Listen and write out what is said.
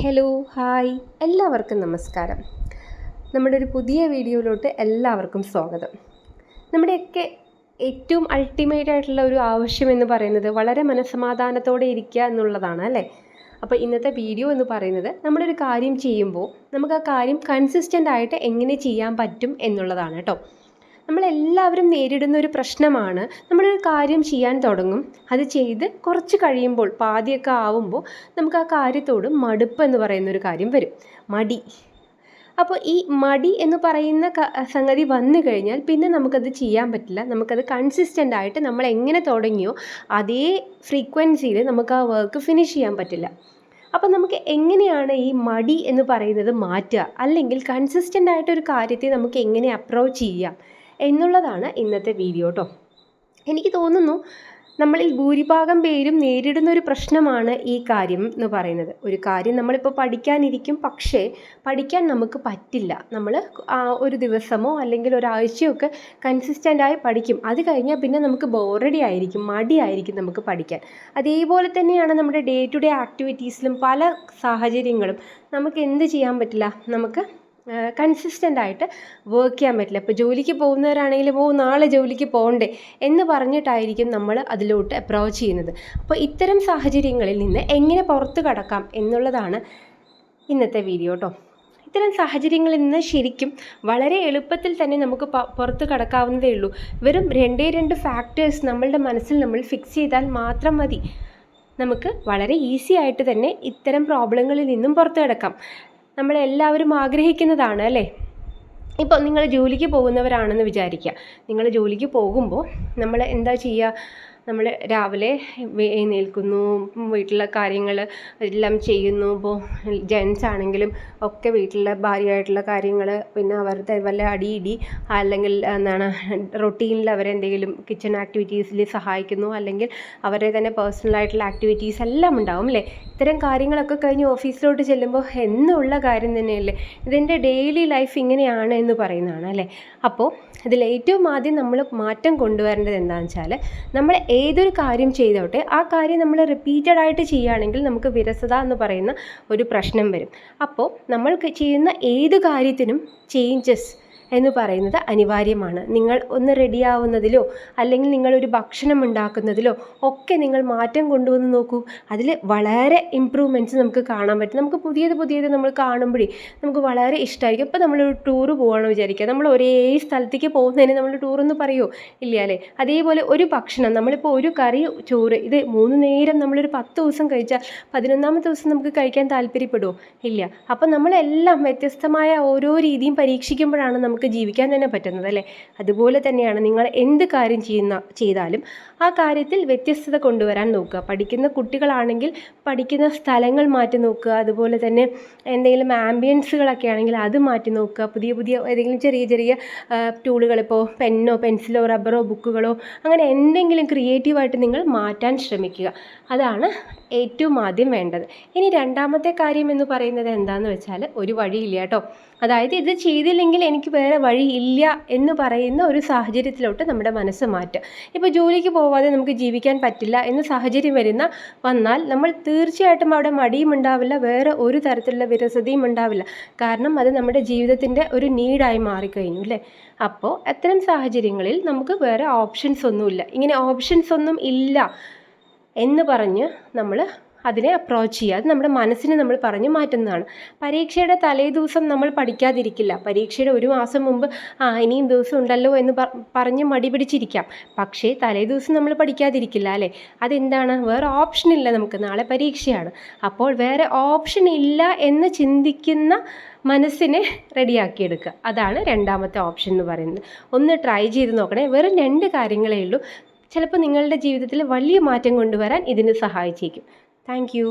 Hello hi എല്ലാവർക്കും നമസ്കാരം. നമ്മുടെ ഒരു പുതിയ വീഡിയോയിലോട്ട് എല്ലാവർക്കും സ്വാഗതം. നമ്മുടെയൊക്കെ ഏറ്റവും അൾട്ടിമേറ്റ് ആയിട്ടുള്ള ഒരു ആവശ്യം എന്ന് പറയുന്നത് വളരെ മനസ്സമാധാനത്തോടെ ഇരിക്കുക എന്നുള്ളതാണ് അല്ലേ. അപ്പോൾ ഇന്നത്തെ വീഡിയോ എന്ന് പറയുന്നത് നമ്മളൊരു കാര്യം ചെയ്യുമ്പോൾ നമുക്ക് ആ കാര്യം കൺസിസ്റ്റൻ്റ് ആയിട്ട് എങ്ങനെ ചെയ്യാൻ പറ്റും എന്നുള്ളതാണ് കേട്ടോ. നമ്മളെല്ലാവരും നേരിടുന്ന ഒരു പ്രശ്നമാണ്, നമ്മളൊരു കാര്യം ചെയ്യാൻ തുടങ്ങും, അത് ചെയ്ത് കുറച്ച് കഴിയുമ്പോൾ പാതിയൊക്കെ ആവുമ്പോൾ നമുക്ക് ആ കാര്യത്തോട് മടുപ്പ് എന്ന് പറയുന്ന ഒരു കാര്യം വരും, മടി. അപ്പോൾ ഈ മടി എന്ന് പറയുന്ന സംഗതി വന്നു കഴിഞ്ഞാൽ പിന്നെ നമുക്കത് ചെയ്യാൻ പറ്റില്ല. നമുക്കത് കൺസിസ്റ്റൻ്റ് ആയിട്ട് നമ്മൾ എങ്ങനെ തുടങ്ങിയോ അതേ ഫ്രീക്വൻസിയിൽ നമുക്ക് ആ വർക്ക് ഫിനിഷ് ചെയ്യാൻ പറ്റില്ല. അപ്പോൾ നമുക്ക് എങ്ങനെയാണ് ഈ മടി എന്ന് പറയുന്നത് മാറ്റുക, അല്ലെങ്കിൽ കൺസിസ്റ്റൻ്റ് ആയിട്ടൊരു കാര്യത്തെ നമുക്ക് എങ്ങനെ അപ്രോച്ച് ചെയ്യാം എന്നുള്ളതാണ് ഇന്നത്തെ വീഡിയോ കേട്ടോ. എനിക്ക് തോന്നുന്നു നമ്മളിൽ ഭൂരിഭാഗം പേരും നേരിടുന്ന ഒരു പ്രശ്നമാണ് ഈ കാര്യം എന്ന് പറയുന്നത്. ഒരു കാര്യം നമ്മളിപ്പോൾ പഠിക്കാനിരിക്കും, പക്ഷേ പഠിക്കാൻ നമുക്ക് പറ്റില്ല. നമ്മൾ ഒരു ദിവസമോ അല്ലെങ്കിൽ ഒരാഴ്ചയൊക്കെ കൺസിസ്റ്റൻ്റായി പഠിക്കും. അത് കഴിഞ്ഞാൽ പിന്നെ നമുക്ക് ബോറടി ആയിരിക്കും, മടിയായിരിക്കും നമുക്ക് പഠിക്കാൻ. അതേപോലെ തന്നെയാണ് നമ്മുടെ ഡേ ടു ഡേ ആക്ടിവിറ്റീസിലും പല സാഹചര്യങ്ങളും നമുക്ക് എന്ത് ചെയ്യാൻ പറ്റില്ല, നമുക്ക് കൺസിസ്റ്റൻ്റ് ആയിട്ട് വർക്ക് ചെയ്യാൻ പറ്റില്ല. ഇപ്പോൾ ജോലിക്ക് പോകുന്നവരാണെങ്കിലും നാളെ ജോലിക്ക് പോകണ്ടേ എന്ന് പറഞ്ഞിട്ടായിരിക്കും നമ്മൾ അതിലോട്ട് അപ്രോച്ച് ചെയ്യുന്നത്. അപ്പോൾ ഇത്തരം സാഹചര്യങ്ങളിൽ നിന്ന് എങ്ങനെ പുറത്ത് കടക്കാം എന്നുള്ളതാണ് ഇന്നത്തെ വീഡിയോ കേട്ടോ. ഇത്തരം സാഹചര്യങ്ങളിൽ നിന്ന് ശരിക്കും വളരെ എളുപ്പത്തിൽ തന്നെ നമുക്ക് പുറത്ത് കടക്കാവുന്നതേ ഉള്ളൂ. വെറും രണ്ട് ഫാക്ടേഴ്സ് നമ്മളുടെ മനസ്സിൽ നമ്മൾ ഫിക്സ് ചെയ്താൽ മാത്രം മതി. നമുക്ക് വളരെ ഈസി ആയിട്ട് തന്നെ ഇത്തരം പ്രോബ്ലങ്ങളിൽ നിന്നും പുറത്ത് കടക്കാം. നമ്മളെല്ലാവരും ആഗ്രഹിക്കുന്നതാണ് അല്ലേ. ഇപ്പോൾ നിങ്ങൾ ജോലിക്ക് പോകുന്നവരാണെന്ന് വിചാരിക്കുക. നിങ്ങൾ ജോലിക്ക് പോകുമ്പോൾ നമ്മൾ എന്താ ചെയ്യുക, നമ്മൾ രാവിലെ എഴുന്നേൽക്കുന്നു, വീട്ടിലെ കാര്യങ്ങൾ എല്ലാം ചെയ്യുന്നു. ഇപ്പോൾ ജെൻസ് ആണെങ്കിലും ഒക്കെ വീട്ടിലെ ഭാര്യയായിട്ടുള്ള കാര്യങ്ങൾ, പിന്നെ അവരുടെ വല്ല അടിയിടി അല്ലെങ്കിൽ എന്താണ് റൊട്ടീനിൽ അവരെന്തെങ്കിലും കിച്ചൺ ആക്ടിവിറ്റീസിൽ സഹായിക്കുന്നു, അല്ലെങ്കിൽ അവരുടെ തന്നെ പേഴ്സണലായിട്ടുള്ള ആക്ടിവിറ്റീസ് എല്ലാം ഉണ്ടാവും അല്ലേ. ഇത്തരം കാര്യങ്ങളൊക്കെ കഴിഞ്ഞ് ഓഫീസിലോട്ട് ചെല്ലുമ്പോൾ എന്നുള്ള കാര്യം തന്നെയല്ലേ, ഇതിൻ്റെ ഡെയിലി ലൈഫ് ഇങ്ങനെയാണ് എന്ന് പറയുന്നതാണ് അല്ലേ. അപ്പോൾ ഇതിൽ ഏറ്റവും ആദ്യം നമ്മൾ മാറ്റം കൊണ്ടുവരേണ്ടത് എന്താണെന്ന് വെച്ചാൽ, നമ്മൾ ഏതൊരു കാര്യം ചെയ്തോട്ടെ ആ കാര്യം നമ്മൾ റിപ്പീറ്റഡ് ആയിട്ട് ചെയ്യുകയാണെങ്കിൽ നമുക്ക് വിരസത എന്ന് പറയുന്ന ഒരു പ്രശ്നം വരും. അപ്പോൾ നമ്മൾ ചെയ്യുന്ന ഏത് കാര്യത്തിനും ചേഞ്ചസ് എന്ന് പറയുന്നത് അനിവാര്യമാണ്. നിങ്ങൾ ഒന്ന് റെഡിയാവുന്നതിലോ അല്ലെങ്കിൽ നിങ്ങളൊരു ഭക്ഷണം ഉണ്ടാക്കുന്നതിലോ ഒക്കെ നിങ്ങൾ മാറ്റം കൊണ്ടുവന്ന് നോക്കൂ. അതിൽ വളരെ ഇമ്പ്രൂവ്മെൻറ്റ്സ് നമുക്ക് കാണാൻ പറ്റും. നമുക്ക് പുതിയത് നമ്മൾ കാണുമ്പോഴേ നമുക്ക് വളരെ ഇഷ്ടമായിരിക്കും. ഇപ്പോൾ നമ്മളൊരു ടൂറ് പോകണമെന്ന് വിചാരിക്കുക, നമ്മൾ ഒരേ സ്ഥലത്തേക്ക് പോകുന്നതിന് നമ്മൾ ടൂറെന്ന് പറയുമോ, ഇല്ല അല്ലേ. അതേപോലെ ഒരു ഭക്ഷണം, നമ്മളിപ്പോൾ ഒരു കറി ചോറ് ഇത് 3 നേരം നമ്മളൊരു 10 ദിവസം കഴിച്ചാൽ 11ാമത്തെ ദിവസം നമുക്ക് കഴിക്കാൻ താല്പര്യപ്പെടുമോ, ഇല്ല. അപ്പോൾ നമ്മളെല്ലാം വ്യത്യസ്തമായ ഓരോ രീതിയും പരീക്ഷിക്കുമ്പോഴാണ് നമുക്ക് ജീവിക്കാൻ തന്നെ പറ്റുന്നത് അല്ലേ. അതുപോലെ തന്നെയാണ് നിങ്ങൾ എന്ത് കാര്യം ചെയ്താലും ആ കാര്യത്തിൽ വ്യത്യസ്തത കൊണ്ടുവരാൻ നോക്കുക. പഠിക്കുന്ന കുട്ടികളാണെങ്കിൽ പഠിക്കുന്ന സ്ഥലങ്ങൾ മാറ്റി നോക്കുക. അതുപോലെ തന്നെ എന്തെങ്കിലും ആംബിയൻസുകളൊക്കെ ആണെങ്കിൽ അത് മാറ്റി നോക്കുക. പുതിയ ഏതെങ്കിലും ചെറിയ ടൂളുകൾ, ഇപ്പോൾ പെന്നോ പെൻസിലോ റബ്ബറോ ബുക്കുകളോ അങ്ങനെ എന്തെങ്കിലും ക്രിയേറ്റീവായിട്ട് നിങ്ങൾ മാറ്റാൻ ശ്രമിക്കുക. അതാണ് ഏറ്റവും ആദ്യം വേണ്ടത്. ഇനി രണ്ടാമത്തെ കാര്യം എന്ന് പറയുന്നത് എന്താണെന്ന് വെച്ചാൽ, ഒരു വഴിയില്ല കേട്ടോ. അതായത് ഇത് ചെയ്തില്ലെങ്കിൽ എനിക്ക് വേറെ വഴിയില്ല എന്ന് പറയുന്ന ഒരു സാഹചര്യത്തിലോട്ട് നമ്മുടെ മനസ്സ് മാറ്റുക. ഇപ്പോൾ ജോലിക്ക് പോവാതെ നമുക്ക് ജീവിക്കാൻ പറ്റില്ല എന്ന സാഹചര്യം വന്നാൽ നമ്മൾ തീർച്ചയായിട്ടും അവിടെ മടിയും ഉണ്ടാവില്ല, വേറെ ഒരു തരത്തിലുള്ള വിരസതയും ഉണ്ടാവില്ല. കാരണം അത് നമ്മുടെ ജീവിതത്തിൻ്റെ ഒരു നീഡായി മാറിക്കഴിഞ്ഞു അല്ലേ. അപ്പോൾ അത്തരം സാഹചര്യങ്ങളിൽ നമുക്ക് വേറെ ഓപ്ഷൻസ് ഒന്നുമില്ല. ഇങ്ങനെ ഓപ്ഷൻസ് ഒന്നും ഇല്ല എന്ന് പറഞ്ഞ് നമ്മൾ അതിനെ അപ്രോച്ച് ചെയ്യുക. അത് നമ്മുടെ മനസ്സിനെ നമ്മൾ പറഞ്ഞ് മാറ്റുന്നതാണ്. പരീക്ഷയുടെ തലേ ദിവസം നമ്മൾ പഠിക്കാതിരിക്കില്ല. പരീക്ഷയുടെ 1 മാസം മുമ്പ് ഇനിയും ദിവസം ഉണ്ടല്ലോ എന്ന് പറഞ്ഞ് മടി പിടിച്ചിരിക്കാം. പക്ഷേ തലേ ദിവസം നമ്മൾ പഠിക്കാതിരിക്കില്ല അല്ലേ. അതെന്താണ്, വേറെ ഓപ്ഷൻ ഇല്ല, നമുക്ക് നാളെ പരീക്ഷയാണ്. അപ്പോൾ വേറെ ഓപ്ഷൻ ഇല്ല എന്ന് ചിന്തിക്കുന്ന മനസ്സിനെ റെഡിയാക്കിയെടുക്കുക. അതാണ് രണ്ടാമത്തെ ഓപ്ഷൻ എന്ന് പറയുന്നത്. ഒന്ന് ട്രൈ ചെയ്ത് നോക്കണേ. വെറും 2 കാര്യങ്ങളേ ഉള്ളൂ. ചിലപ്പോൾ നിങ്ങളുടെ ജീവിതത്തിൽ വലിയ മാറ്റം കൊണ്ടുവരാൻ ഇതിന് സഹായിച്ചേക്കും. Thank you.